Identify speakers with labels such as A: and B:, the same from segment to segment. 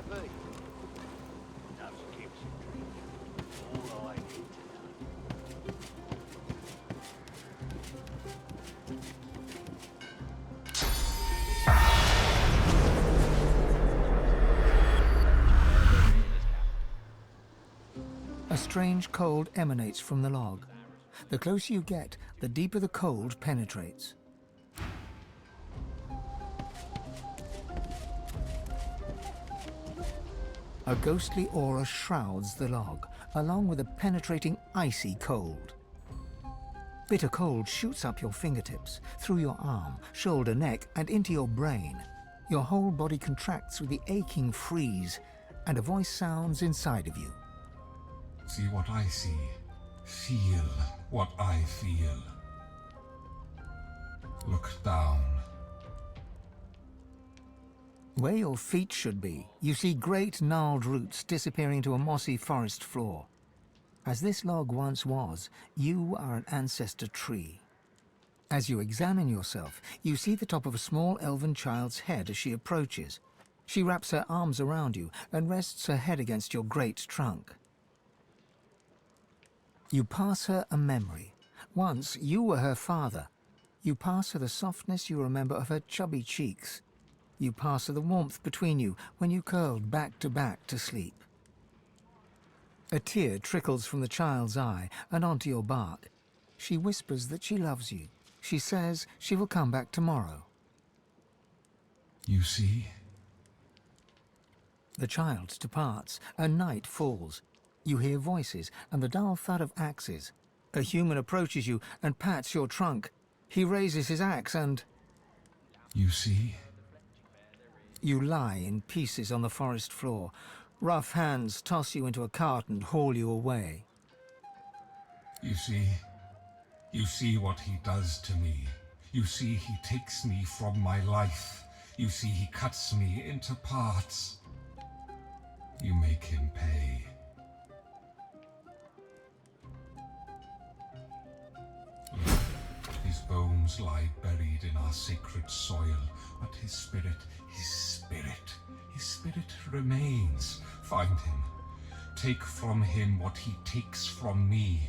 A: there be? Doves keeps it dreaming. All I need to know.
B: A strange cold emanates from the log. The closer you get, the deeper the cold penetrates. A ghostly aura shrouds the log, along with a penetrating icy cold. Bitter cold shoots up your fingertips, through your arm, shoulder, neck, and into your brain. Your whole body contracts with the aching freeze, and a voice sounds inside of you.
C: See what I see. Feel what I feel. Look down.
B: Where your feet should be, you see great gnarled roots disappearing to a mossy forest floor. As this log once was, you are an ancestor tree. As you examine yourself, you see the top of a small elven child's head as she approaches. She wraps her arms around you and rests her head against your great trunk. You pass her a memory. Once you were her father. You pass her the softness you remember of her chubby cheeks. You pass her the warmth between you when you curled back to sleep. A tear trickles from the child's eye and onto your bark. She whispers that she loves you. She says she will come back tomorrow.
C: You see?
B: The child departs, and night falls. You hear voices and the dull thud of axes. A human approaches you and pats your trunk. He raises his axe and...
C: You see?
B: You lie in pieces on the forest floor. Rough hands toss you into a cart and haul you away.
C: You see? You see what he does to me. You see he takes me from my life. You see he cuts me into parts. You make him pay. His bones lie buried in our sacred soil, but his spirit remains. Find him. Take from him what he takes from me.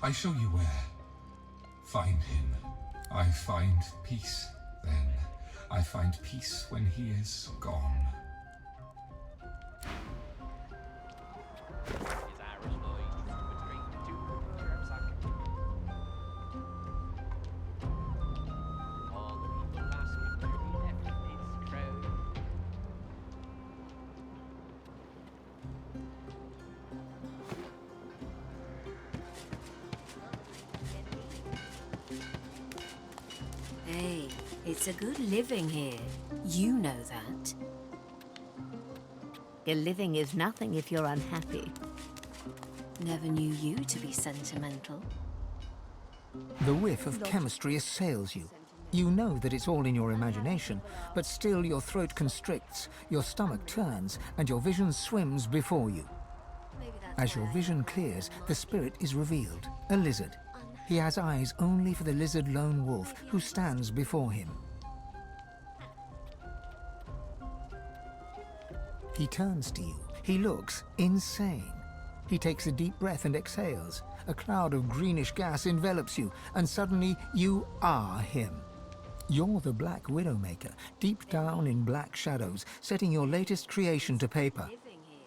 C: I show you where. Find him. I find peace then. I find peace when he is gone.
D: Hey, it's a good living here. You know that.
E: Your living is nothing if you're unhappy.
D: Never knew you to be sentimental.
B: The whiff of chemistry assails you. You know that it's all in your imagination, but still your throat constricts, your stomach turns, and your vision swims before you. As your vision clears, the spirit is revealed, a lizard. He has eyes only for the lizard lone wolf who stands before him. He turns to you. He looks insane. He takes a deep breath and exhales. A cloud of greenish gas envelops you, and suddenly you are him. You're the Black Widowmaker, deep down in black shadows, setting your latest creation to paper.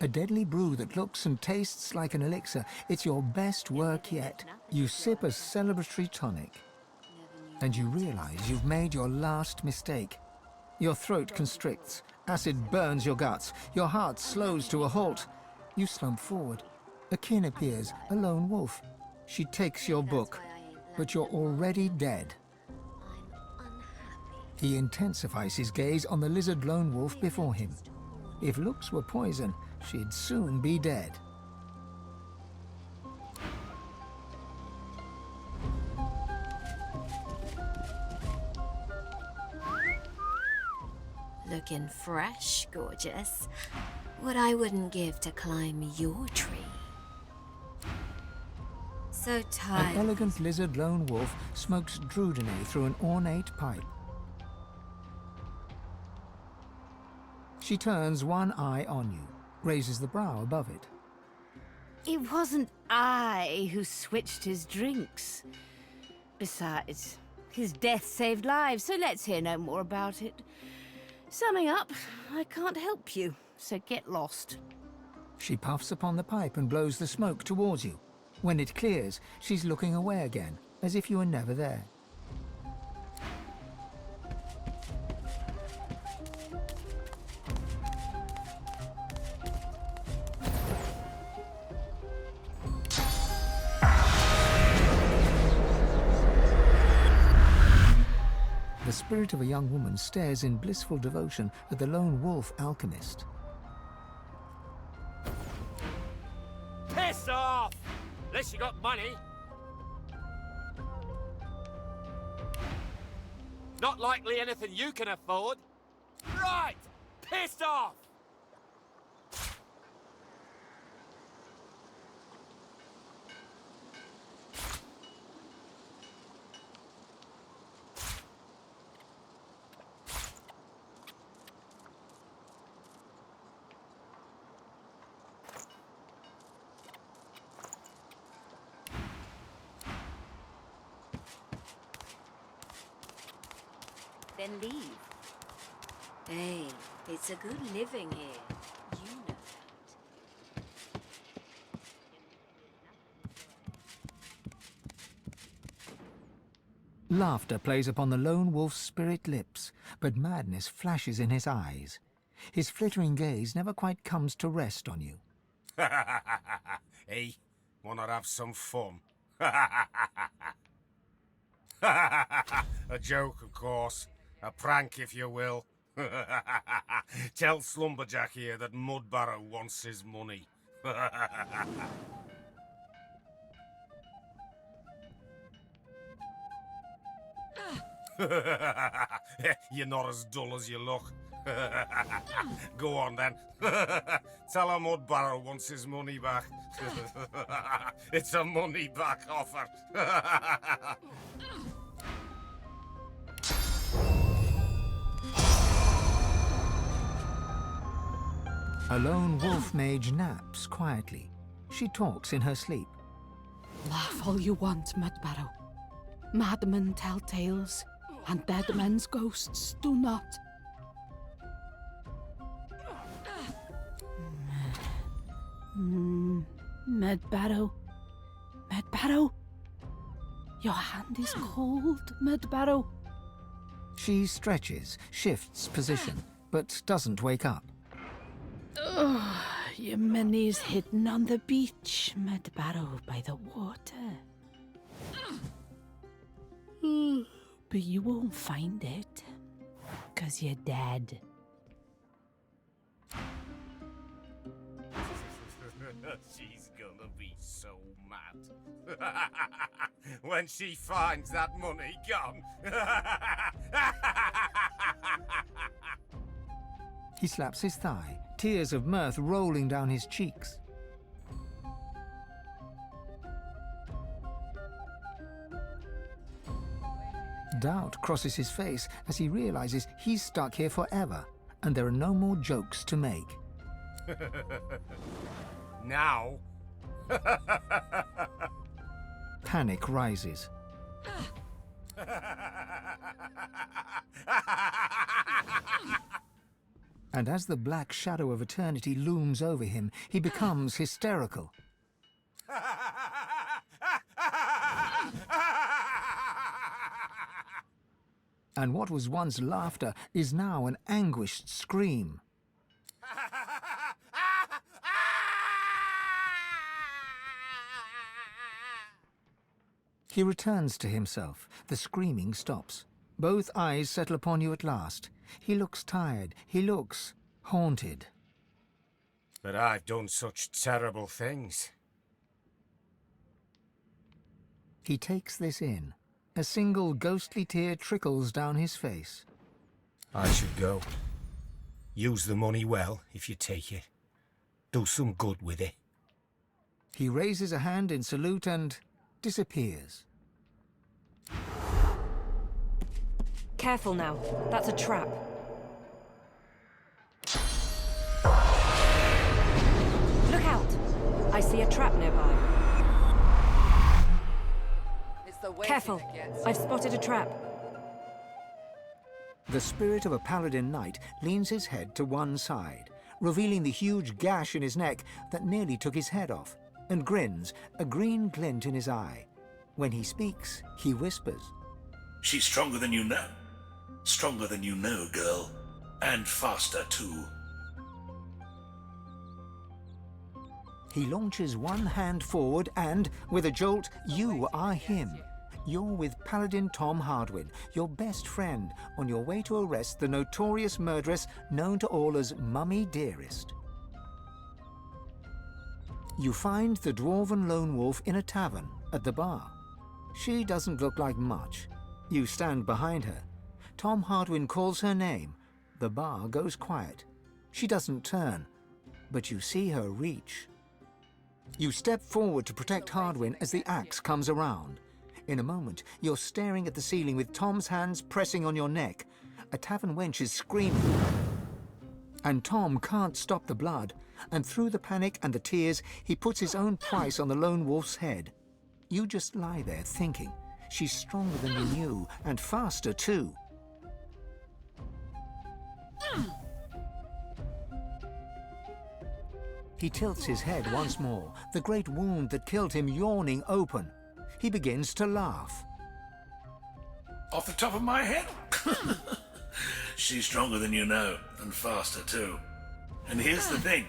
B: A deadly brew that looks and tastes like an elixir. It's your best work yet. You sip a celebratory tonic, and you realize you've made your last mistake. Your throat constricts. Acid burns your guts. Your heart slows to a halt. You slump forward. A kin appears, a lone wolf. She takes your book, but you're already dead. He intensifies his gaze on the lizard lone wolf before him. If looks were poison, she'd soon be dead.
D: Looking fresh, gorgeous. What I wouldn't give to climb your tree. So tired.
B: An elegant lizard lone wolf smokes Druidine through an ornate pipe. She turns one eye on you, raises the brow above it.
E: It wasn't I who switched his drinks. Besides, his death saved lives, so let's hear no more about it. Summing up, I can't help you, so get lost.
B: She puffs upon the pipe and blows the smoke towards you. When it clears, she's looking away again, as if you were never there. The spirit of a young woman stares in blissful devotion at the lone wolf alchemist.
A: Piss off! Unless you got money. Not likely anything you can afford. Right! Pissed off!
E: Then leave.
D: Fane, it's a good living here. You know that.
B: Laughter plays upon the lone wolf's spirit lips, but madness flashes in his eyes. His flittering gaze never quite comes to rest on you.
F: Hey, wanna have some fun? A joke, of course. A prank, if you will. Tell Slumberjack here that Mudbarrow wants his money. You're not as dull as you look. Go on, then. Tell him Mudbarrow wants his money back. It's a money-back offer.
B: A lone wolf mage naps quietly. She talks in her sleep.
G: Laugh all you want, Mudbarrow. Madmen tell tales, and dead men's ghosts do not. Mudbarrow. Mudbarrow? Your hand is cold, Mudbarrow.
B: She stretches, shifts position, but doesn't wake up.
G: Your money's hidden on the beach, Mudbarrow, by the water. But you won't find it, 'cause you're dead.
F: She's gonna be so mad. When she finds that money gone.
B: He slaps his thigh, tears of mirth rolling down his cheeks. Doubt crosses his face as he realizes he's stuck here forever, and there are no more jokes to make.
F: Now.
B: Panic rises. And as the black shadow of eternity looms over him, he becomes hysterical. And what was once laughter is now an anguished scream. He returns to himself. The screaming stops. Both eyes settle upon you at last. He looks tired. He looks haunted.
F: But I've done such terrible things.
B: He takes this in. A single ghostly tear trickles down his face.
F: I should go. Use the money well, if you take it. Do some good with it.
B: He raises a hand in salute and disappears.
H: Careful now. That's a trap. see a trap nearby.
I: It's the waiting
H: Careful!
I: that gets
H: I've spotted a trap.
B: The spirit of a paladin knight leans his head to one side, revealing the huge gash in his neck that nearly took his head off, and grins, a green glint in his eye. When he speaks, he whispers.
J: She's stronger than you know. Stronger than you know, girl. And faster, too.
B: He launches one hand forward and, with a jolt, you are him. You're with Paladin Tom Hardwin, your best friend, on your way to arrest the notorious murderess known to all as Mummy Dearest. You find the dwarven lone wolf in a tavern at the bar. She doesn't look like much. You stand behind her. Tom Hardwin calls her name. The bar goes quiet. She doesn't turn, but you see her reach. You step forward to protect Hardwin as the axe comes around. In a moment, you're staring at the ceiling with Tom's hands pressing on your neck. A tavern wench is screaming. And Tom can't stop the blood, and through the panic and the tears, he puts his own price on the lone wolf's head. You just lie there thinking, she's stronger than you knew, and faster too. He tilts his head once more, the great wound that killed him yawning open. He begins to laugh.
J: Off the top of my head? She's stronger than you know, and faster too. And here's the thing.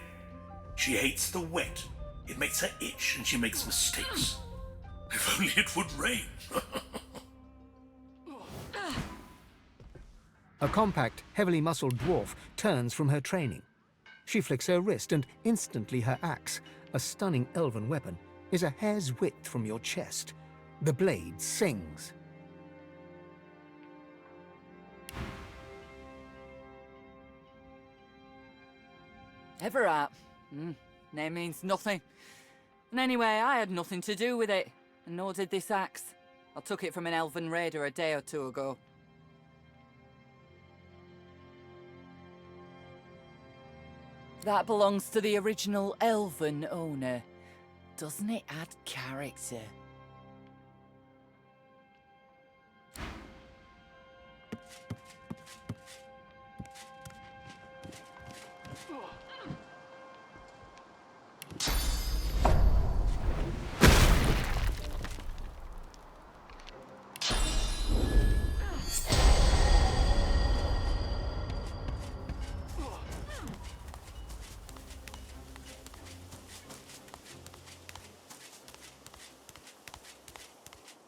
J: She hates the wet. It makes her itch, and she makes mistakes. If only it would rain.
B: A compact, heavily muscled dwarf turns from her training. She flicks her wrist, and instantly her axe, a stunning elven weapon, is a hair's width from your chest. The blade sings.
I: Everard. Name means nothing. And anyway, I had nothing to do with it, and nor did this axe. I took it from an elven raider a day or two ago. That belongs to the original elven owner. Doesn't it add character?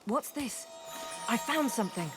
H: What's this? I found something.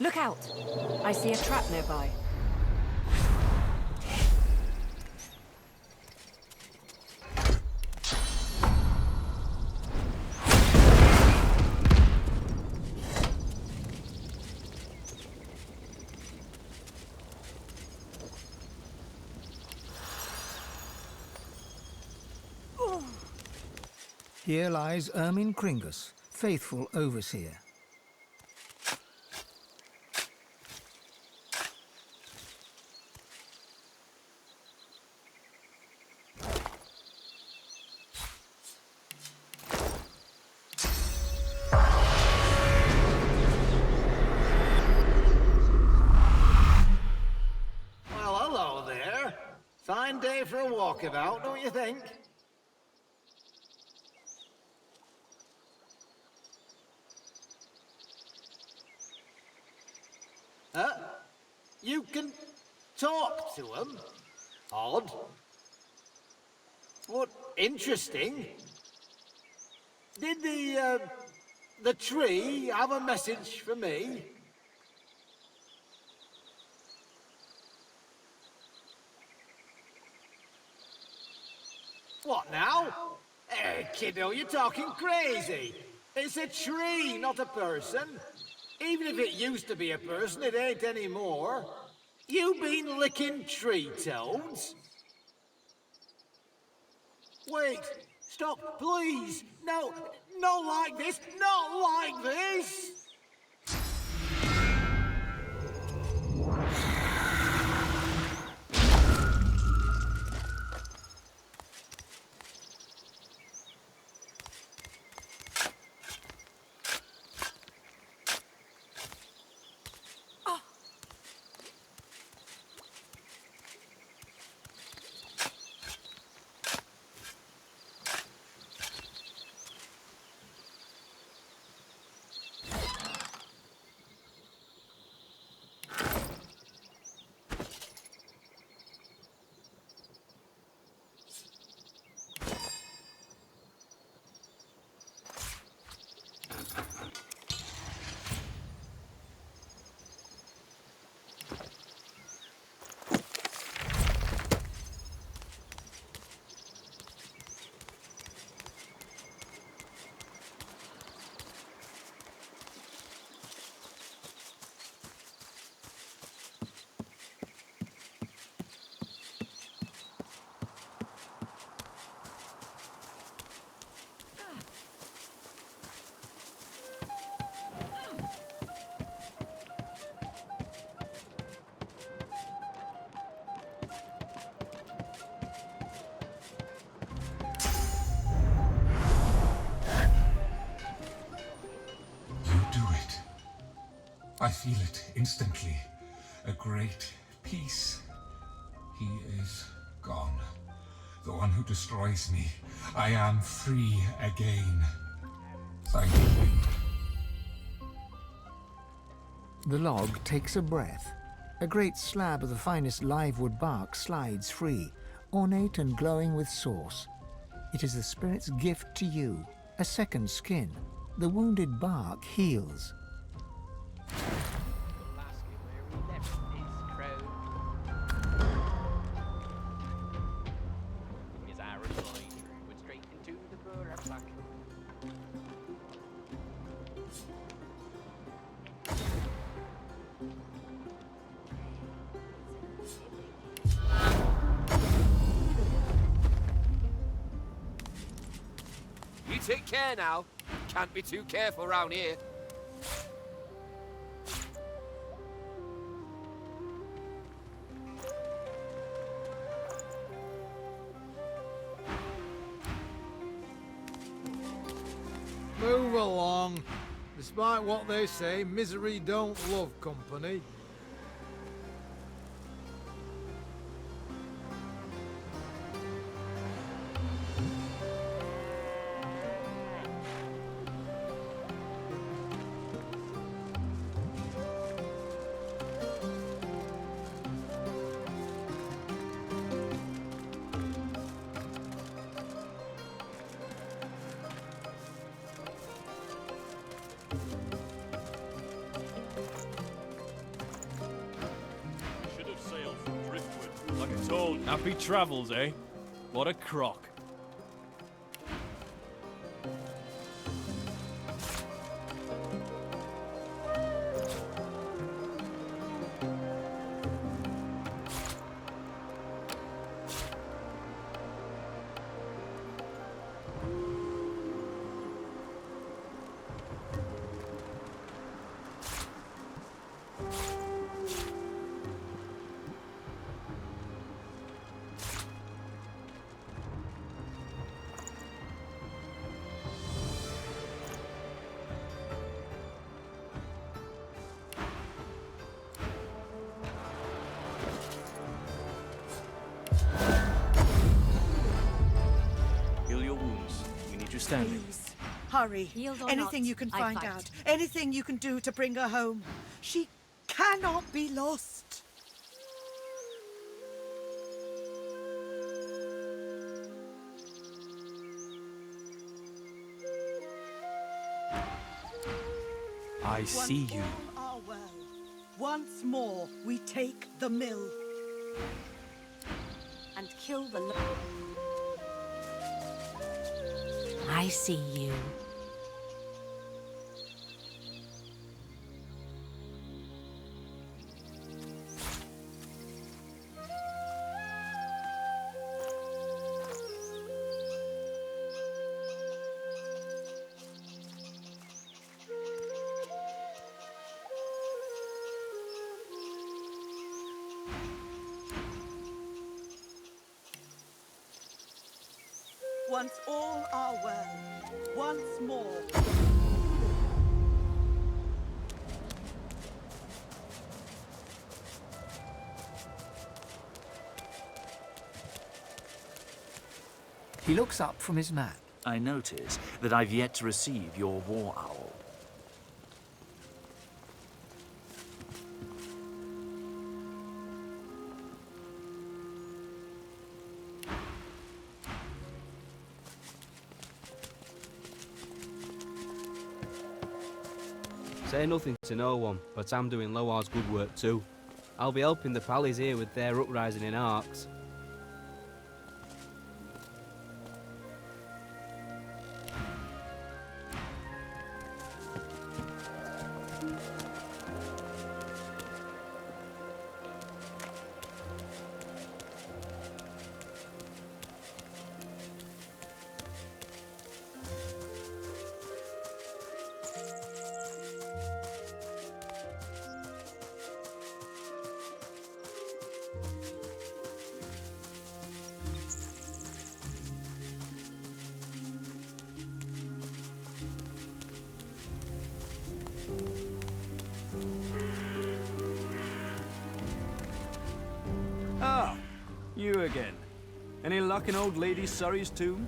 H: Look out! I see a trap nearby.
B: Here lies Ermin Kringus, faithful overseer.
A: Well, hello there. Fine day for a walkabout, don't you think? You can talk to them? Odd. What interesting. Did the tree have a message for me? What now? Hey, kiddo, you're talking crazy. It's a tree, not a person. Even if it used to be a person, it ain't anymore. You been licking tree toads? Wait, stop, please. No, not like this, not like this.
C: I feel it instantly. A great peace. He is gone. The one who destroys me. I am free again. Thank you.
B: The log takes a breath. A great slab of the finest livewood bark slides free, ornate and glowing with sauce. It is the spirit's gift to you, a second skin. The wounded bark heals.
K: You take care now. Can't be too careful round here.
L: Move along. Despite what they say, misery don't love company.
M: Happy travels, eh? What a crock. Standing.
N: Please, hurry. Anything you can find out. Anything you can do to bring her home. She cannot be lost.
M: I see you.
N: All are well. Once more, we take the mill.
E: And kill the... I see you.
N: Once all are well, once more.
B: He looks up from his map.
O: I notice that I've yet to receive your war owl.
P: Say nothing to no one, but I'm doing Loar's good work too. I'll be helping the Pallies here with their uprising in Arks.
M: Ah, you again. Any luck in old Lady Surrey's tomb?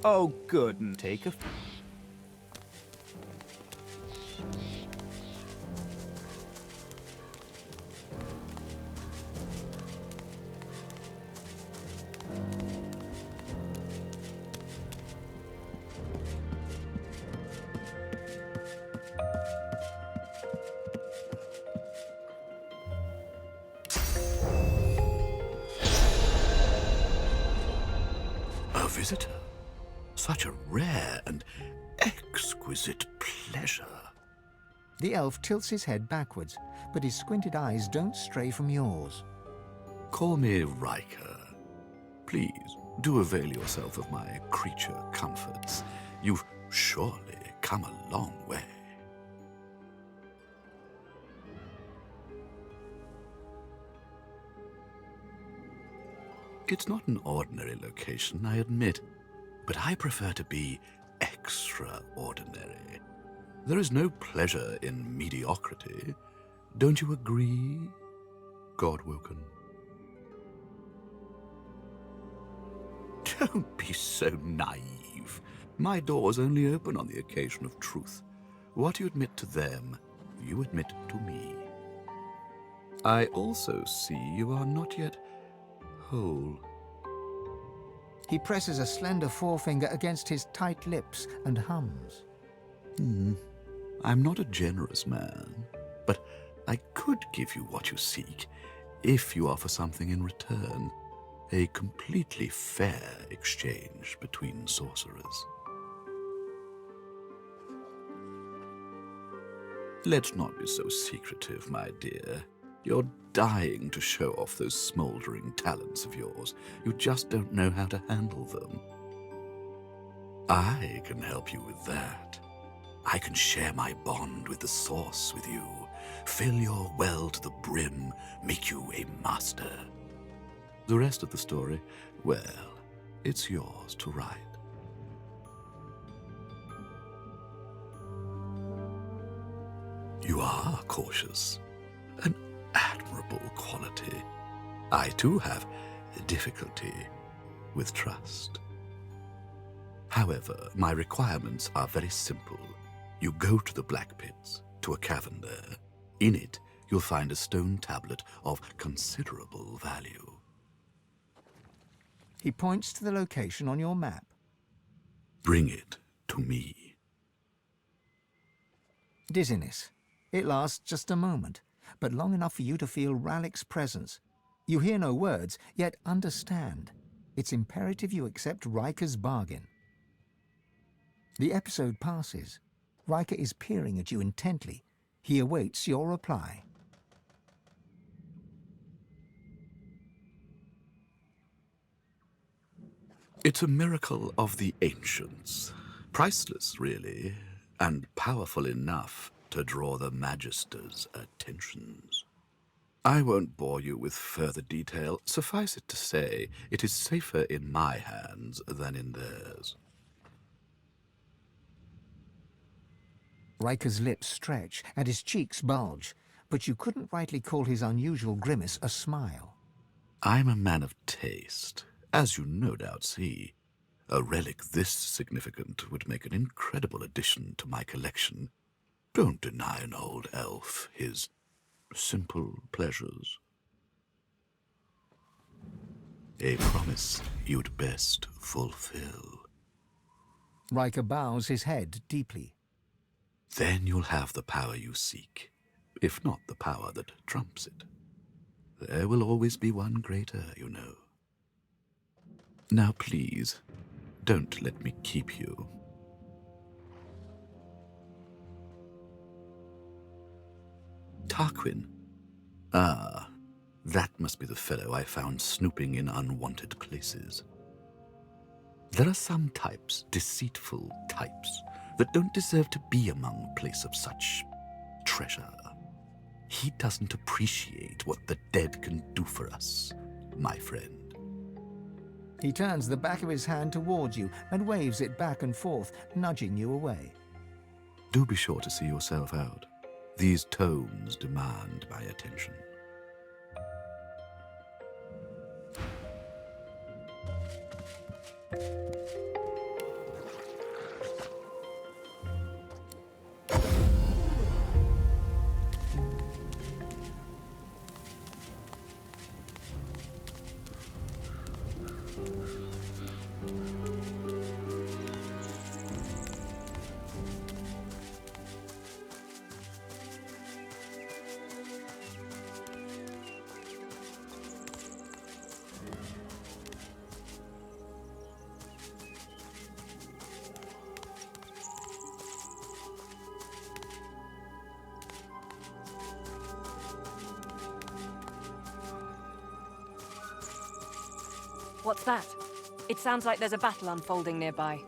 M: Oh, good, and take a...
J: A visitor? Such a rare and exquisite pleasure.
B: The elf tilts his head backwards, but his squinted eyes don't stray from yours.
J: Call me Riker. Please, do avail yourself of my creature comforts. You've surely come a long way. It's not an ordinary location, I admit, but I prefer to be extraordinary. There is no pleasure in mediocrity. Don't you agree, Godwoken? Don't be so naive. My doors only open on the occasion of truth. What you admit to them, you admit to me. I also see you are not yet whole.
B: He presses a slender forefinger against his tight lips and hums.
J: I'm not a generous man, but I could give you what you seek if you offer something in return. A completely fair exchange between sorcerers. Let's not be so secretive, my dear. You're dying to show off those smoldering talents of yours. You just don't know how to handle them. I can help you with that. I can share my bond with the source with you, fill your well to the brim, make you a master. The rest of the story, well, it's yours to write. You are cautious. An admirable quality. I too have difficulty with trust.
Q: However, my requirements are very simple. You go to the Black Pits, to a cavern there. In it, you'll find a stone tablet of considerable value.
B: He points to the location on your map.
Q: Bring it to me.
B: Dizziness. It lasts just a moment, but long enough for you to feel Ralik's presence. You hear no words, yet understand. It's imperative you accept Riker's bargain. The episode passes. Riker is peering at you intently. He awaits your reply.
Q: It's a miracle of the ancients. Priceless, really, and powerful enough to draw the Magister's attentions. I won't bore you with further detail. Suffice it to say, it is safer in my hands than in theirs.
B: Riker's lips stretch and his cheeks bulge, but you couldn't rightly call his unusual grimace a smile.
Q: I'm a man of taste, as you no doubt see. A relic this significant would make an incredible addition to my collection. Don't deny an old elf his simple pleasures. A promise you'd best fulfill.
B: Riker bows his head deeply.
Q: Then you'll have the power you seek, if not the power that trumps it. There will always be one greater, you know. Now please, don't let me keep you. Tarquin. Ah, that must be the fellow I found snooping in unwanted places. There are some types, deceitful types, that don't deserve to be among a place of such treasure. He doesn't appreciate what the dead can do for us, my friend.
B: He turns the back of his hand towards you and waves it back and forth, nudging you away.
Q: Do be sure to see yourself out. These tomes demand my attention.
H: What's that? It sounds like there's a battle unfolding nearby.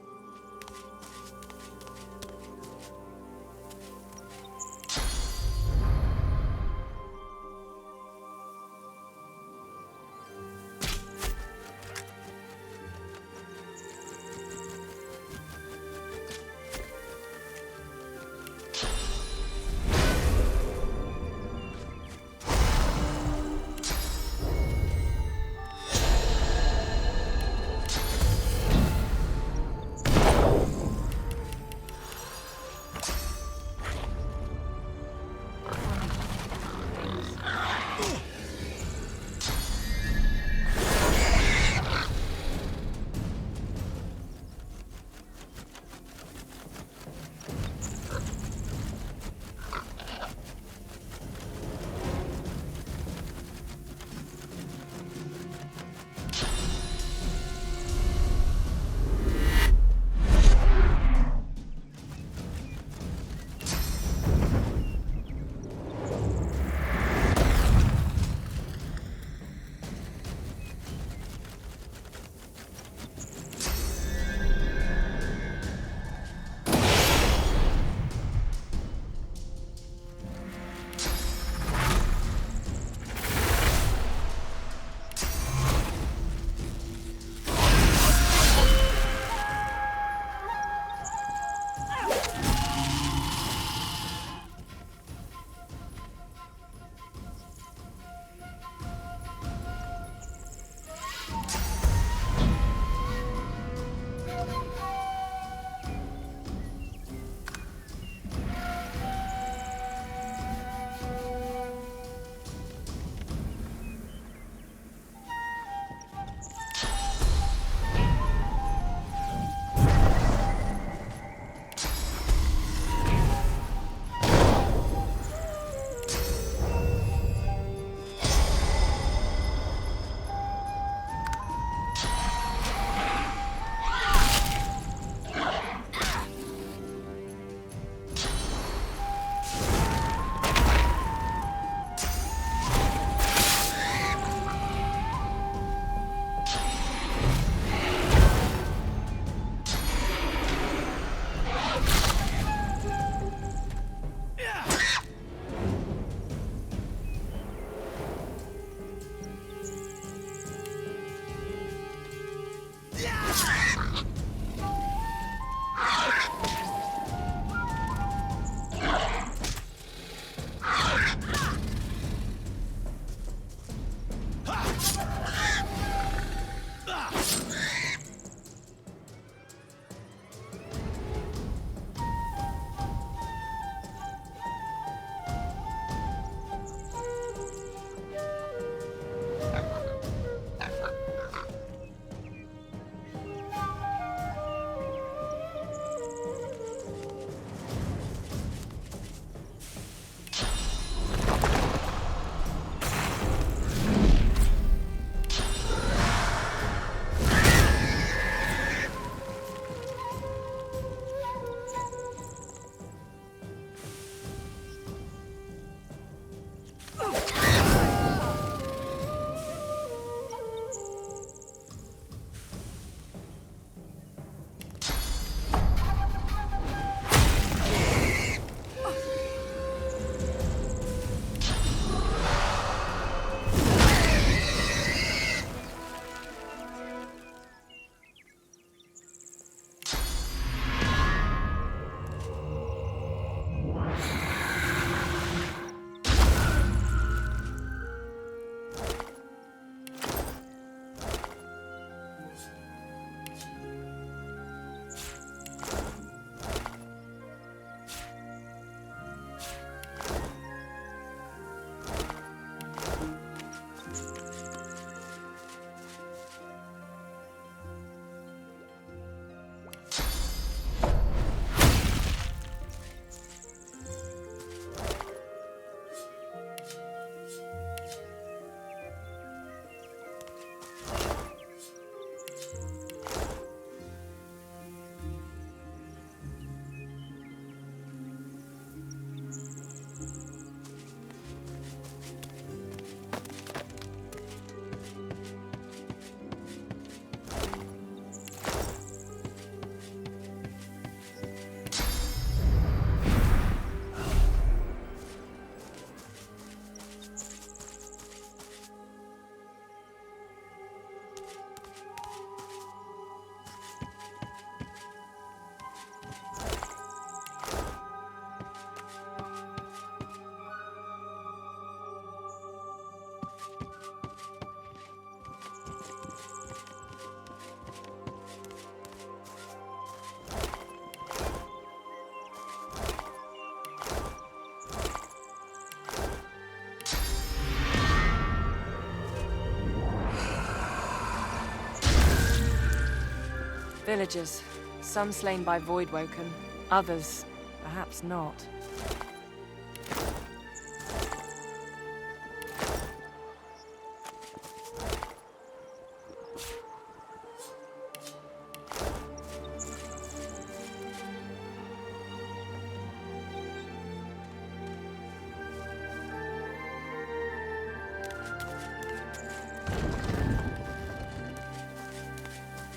H: Villagers. Some slain by Voidwoken, others perhaps not.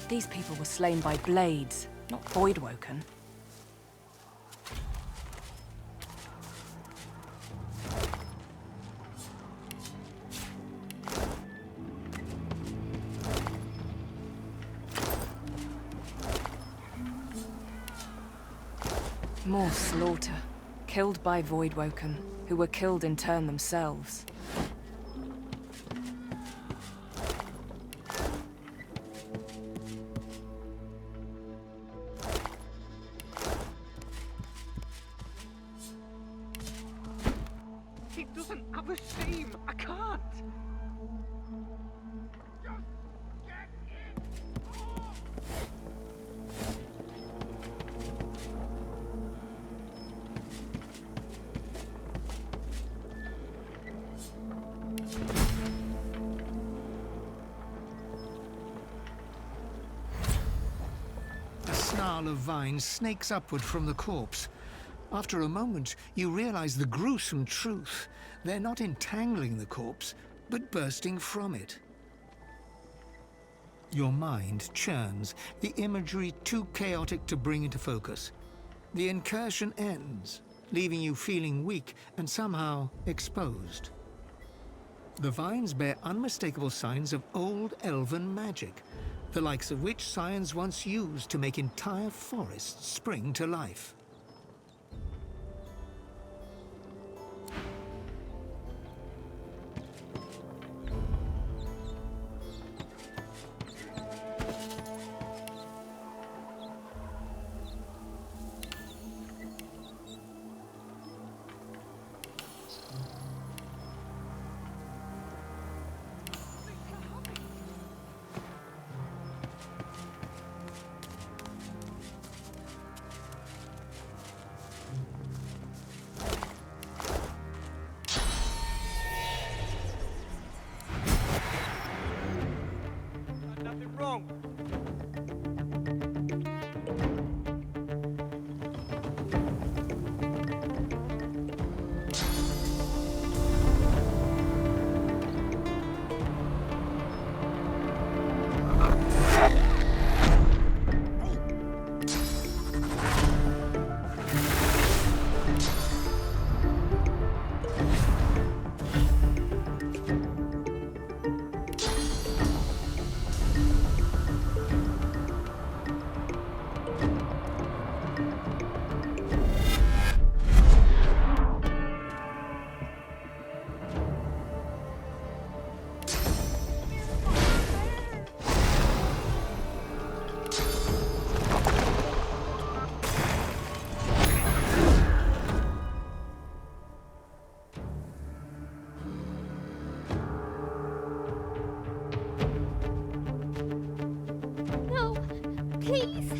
H: These people were slain by blades, not Voidwoken. More slaughter. Killed by Voidwoken, who were killed in turn themselves.
R: He doesn't have a shame. I can't.
B: A snarl of vines snakes upward from the corpse. After a moment, you realize the gruesome truth. They're not entangling the corpse, but bursting from it. Your mind churns, the imagery too chaotic to bring into focus. The incursion ends, leaving you feeling weak and somehow exposed. The vines bear unmistakable signs of old elven magic, the likes of which science once used to make entire forests spring to life.
R: Nothing wrong.
S: No, please.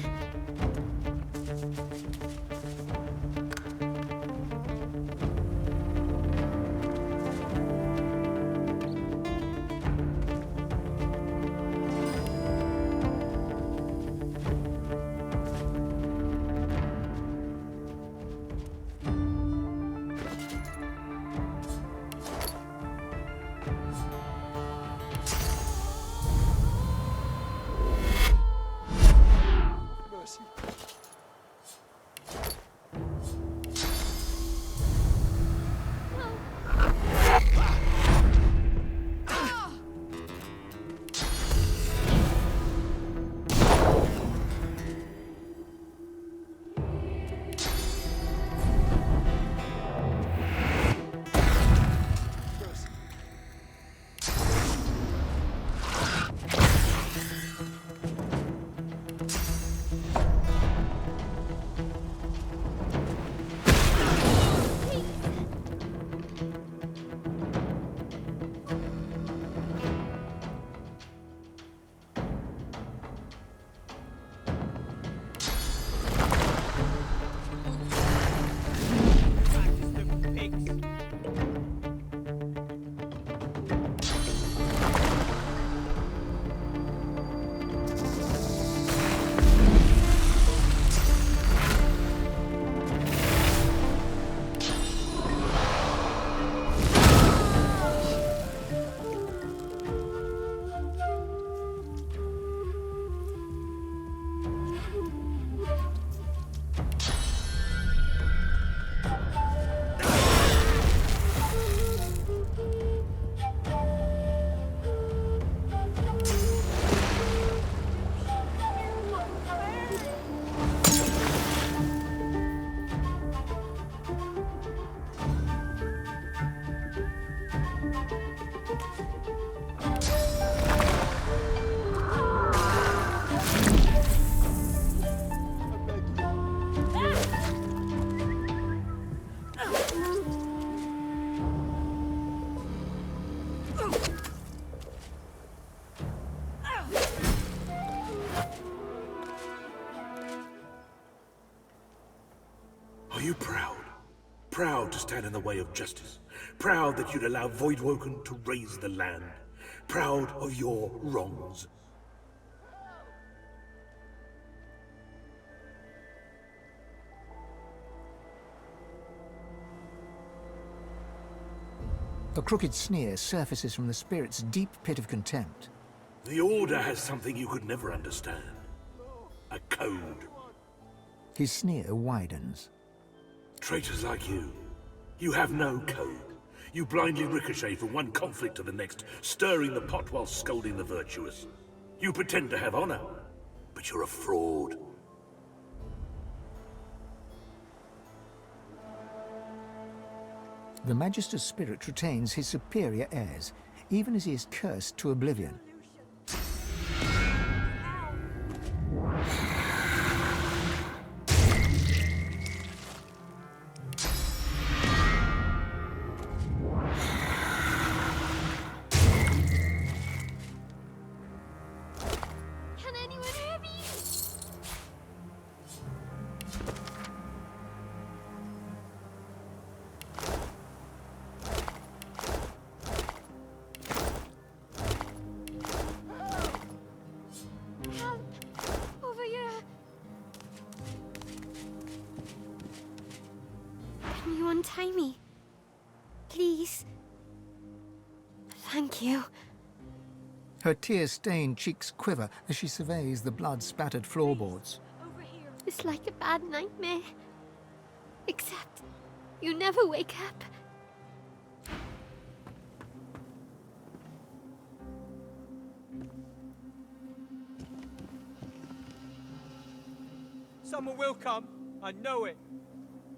J: to stand in the way of justice. Proud that you'd allow Voidwoken to raise the land. Proud of your wrongs.
B: A crooked sneer surfaces from the spirit's deep pit of contempt.
J: The Order has something you could never understand. A code.
B: His sneer widens.
J: Traitors like you. You have no code. You blindly ricochet from one conflict to the next, stirring the pot while scolding the virtuous. You pretend to have honor, but you're a fraud.
B: The Magister's spirit retains his superior airs, even as he is cursed to oblivion.
S: Can anyone hear me? Help! Over here! Can you untie me? Please? Thank you.
B: Her tear-stained cheeks quiver as she surveys the blood-spattered floorboards.
S: It's like a bad nightmare. Except you never wake up.
T: Someone will come. I know it.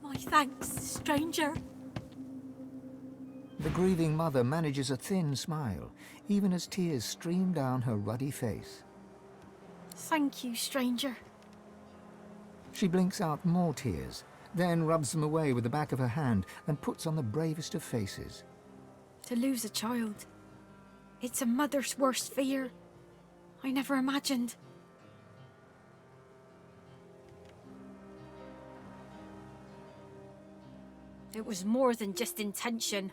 G: My thanks, stranger.
B: The grieving mother manages a thin smile, even as tears stream down her ruddy face.
G: Thank you, stranger.
B: She blinks out more tears, then rubs them away with the back of her hand and puts on the bravest of faces.
G: To lose a child. It's a mother's worst fear. I never imagined. It was more than just intention.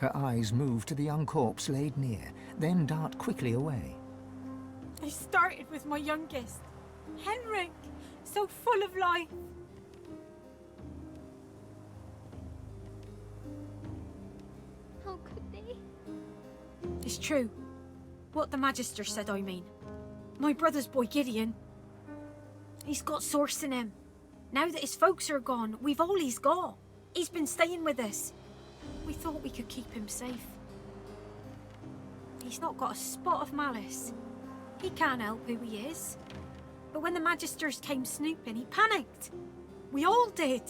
B: Her eyes move to the young corpse laid near, then dart quickly away.
G: I started with my youngest, Henrik, so full of life.
S: How could they?
G: It's true. What the Magister said, I mean. My brother's boy Gideon. He's got source in him. Now that his folks are gone, we've all he's got. He's been staying with us. We thought we could keep him safe. He's not got a spot of malice. He can't help who he is. But when the Magisters came snooping, he panicked. We all did.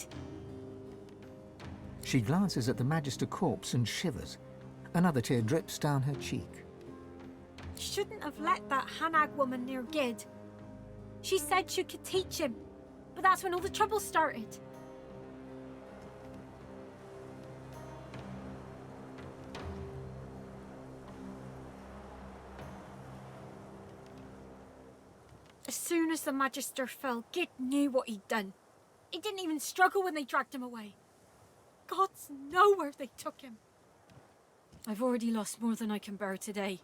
B: She glances at the Magister corpse and shivers. Another tear drips down her cheek.
G: Shouldn't have let that Hanag woman near Gid. She said she could teach him, but that's when all the trouble started. As soon as the Magister fell, Gid knew what he'd done. He didn't even struggle when they dragged him away. Gods know where they took him. I've already lost more than I can bear today.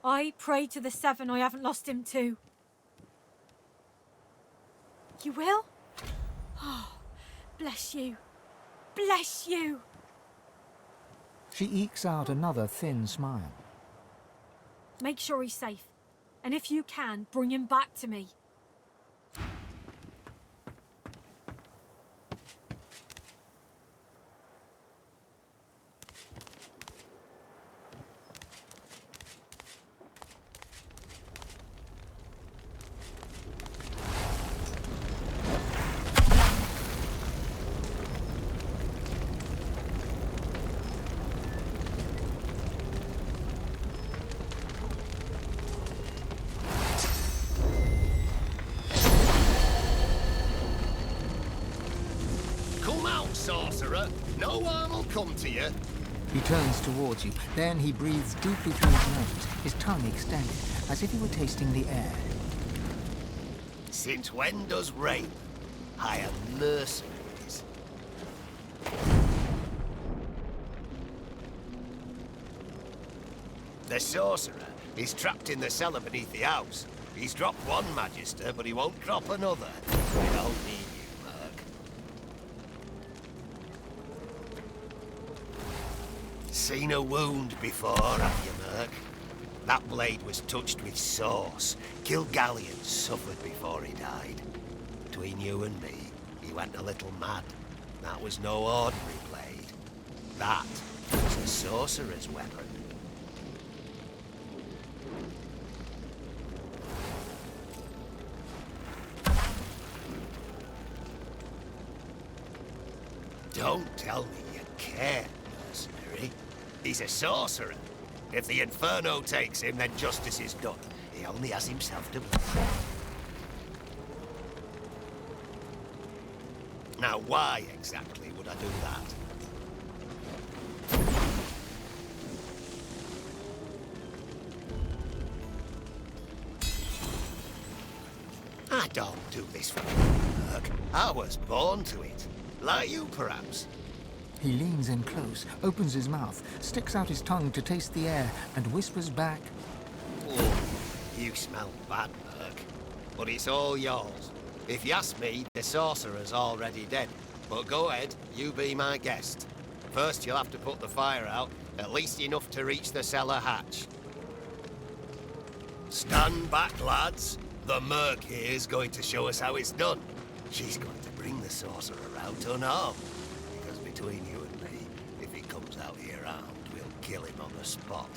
G: I pray to the Seven I haven't lost him too. You will? Oh, bless you. Bless you.
B: She ekes out another thin smile.
G: Make sure he's safe. And if you can, bring him back to me.
U: Sorcerer, no harm will come to you.
B: He turns towards you, then he breathes deeply through his nose, his tongue extended, as if he were tasting the air.
U: Since when does rape hire mercenaries? The sorcerer is trapped in the cellar beneath the house. He's dropped one Magister, but he won't drop another. We don't need you, Merc. Seen a wound before, have you, Merc? That blade was touched with sauce. Kilgallion suffered before he died. Between you and me, he went a little mad. That was no ordinary blade. That was a sorcerer's weapon. Don't tell me you care, mercenary. He's a sorcerer. If the Inferno takes him, then justice is done. He only has himself to blame. Now, why exactly would I do that? I don't do this for work. I was born to it. Like you, perhaps.
B: He leans in close, opens his mouth, sticks out his tongue to taste the air, and whispers back,
U: Oh, you smell bad, Merc. But it's all yours. If you ask me, the sorcerer's already dead. But go ahead, you be my guest. First, you'll have to put the fire out, at least enough to reach the cellar hatch. Stand back, lads. The Merc here is going to show us how it's done. She's going to bring the sorcerer out unarmed. Because between you and me, if he comes out here armed, we'll kill him on the spot.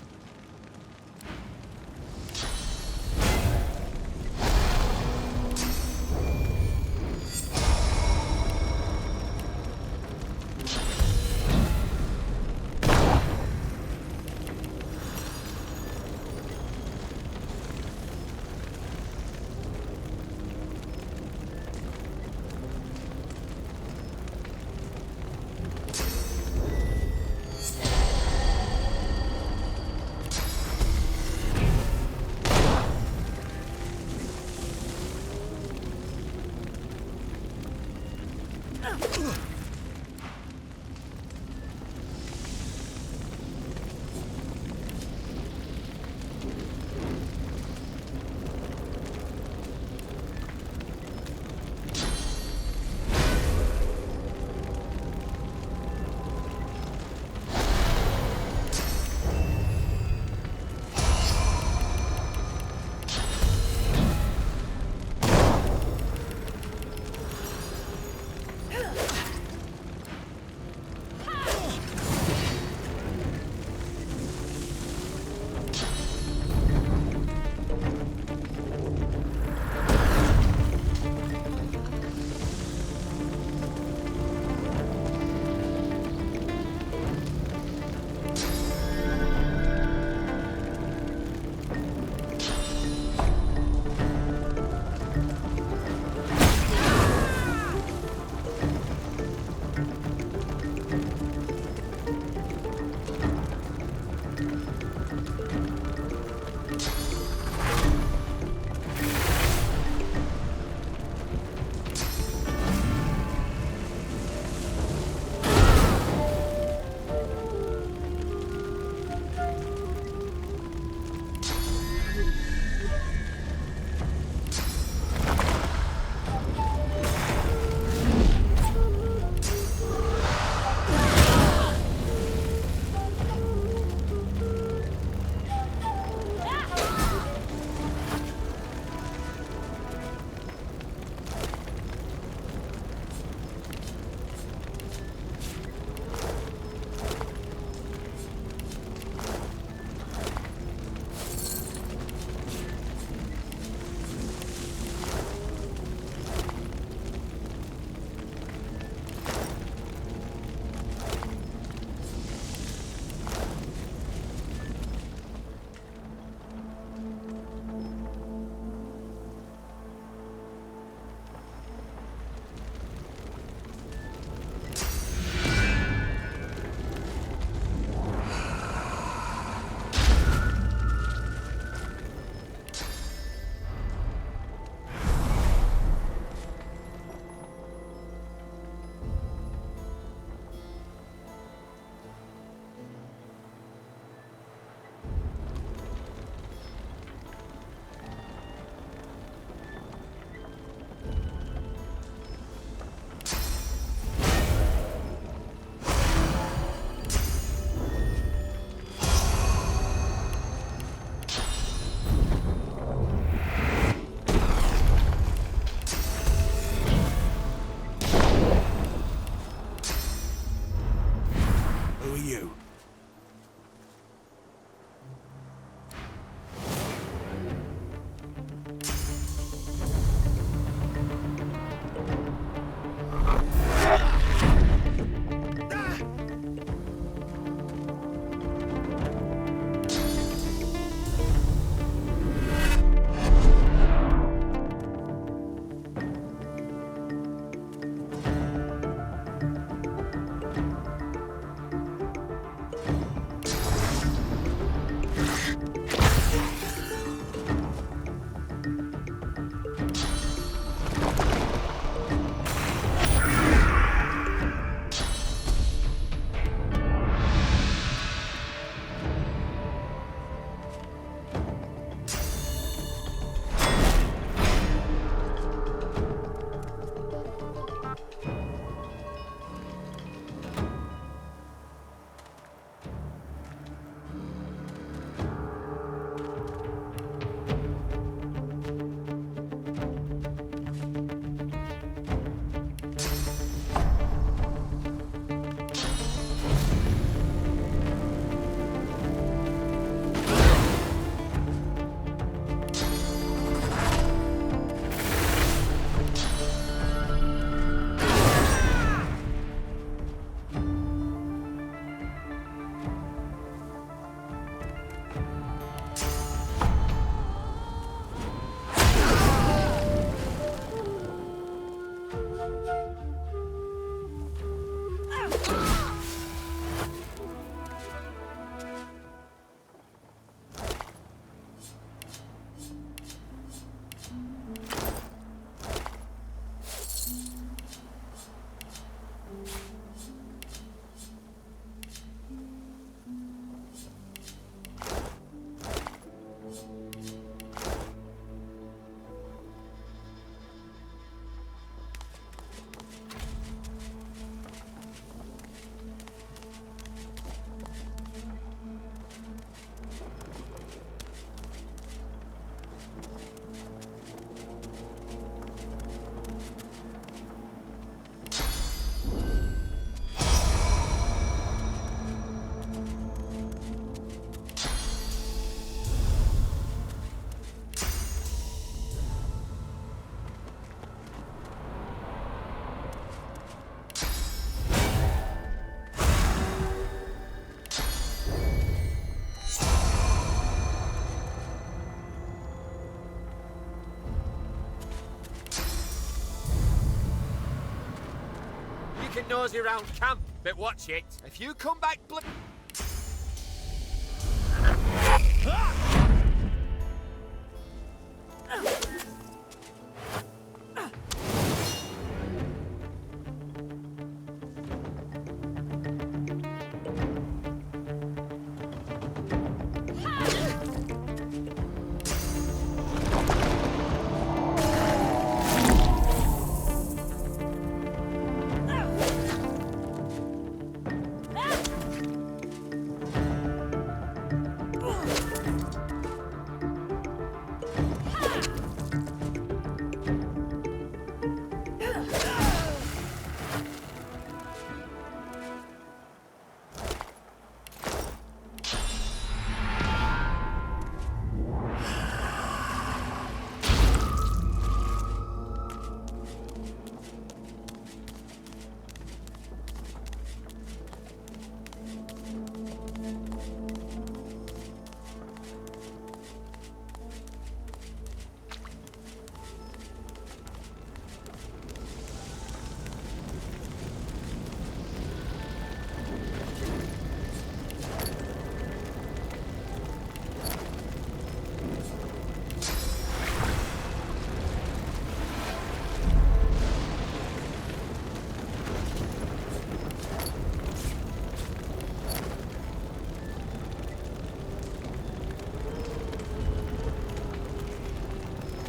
K: nosy round camp, but watch it. If you come back